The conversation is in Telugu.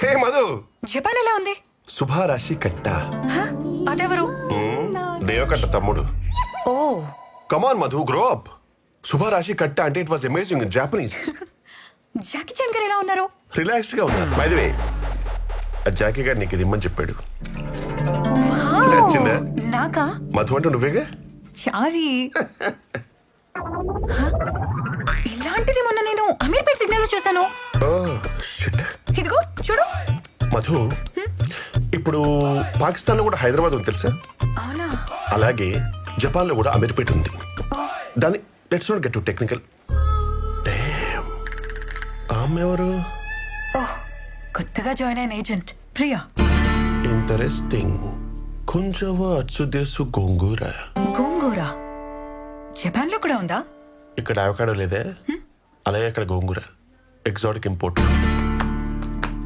హే మధు, జపాన్ ఎలా ఉంది? శుభారాశి కట్ట. హ? అదెవరు? దేవకట్ట తమ్ముడు. Oh come on Madhu, grow up. శుభారాశి కట్ట అంటే it was amazing in Japanese. Jackie Chan గారు ఎలా ఉన్నారు? రిలాక్స్ గా ఉన్నారు. బై ది వే, ఆ జాకీ గారు నీకు ఇది ఇమ్మని చెప్పాడు. వావ్! నచ్చిందా? నాకా? మధు అంటే నువ్వేగా. చారీ. హ? ఇలాంటిది మొన్న నేను అమీర్పేట్ సిగ్నల్ లో చూసాను. Oh shit. ఇదిగో చూడు. మధు, ఇప్పుడు పాకిస్తాన్ లో కూడా హైదరాబాద్ ఉంది తెలుసా? అవునా? అలాగే జపాన్ లో కూడా అమీర్పేట్ ఉంది. దాన్ని let's not get to technical. Damn, ఆమె ఎవరు? ఓహ్, కొత్తగా జాయిన్ అయిన ఏజెంట్ ప్రియా. ఇంటరెస్టింగ్. కొంచెం అచ్చుదేసు గోంగూర. గోంగూర జపాన్ లో కూడా ఉందా? ఇక్కడ అవకాడో లేదే, అలాగే అక్కడ గోంగూర ఎగ్జాటిక్ ఇంపోర్ట్.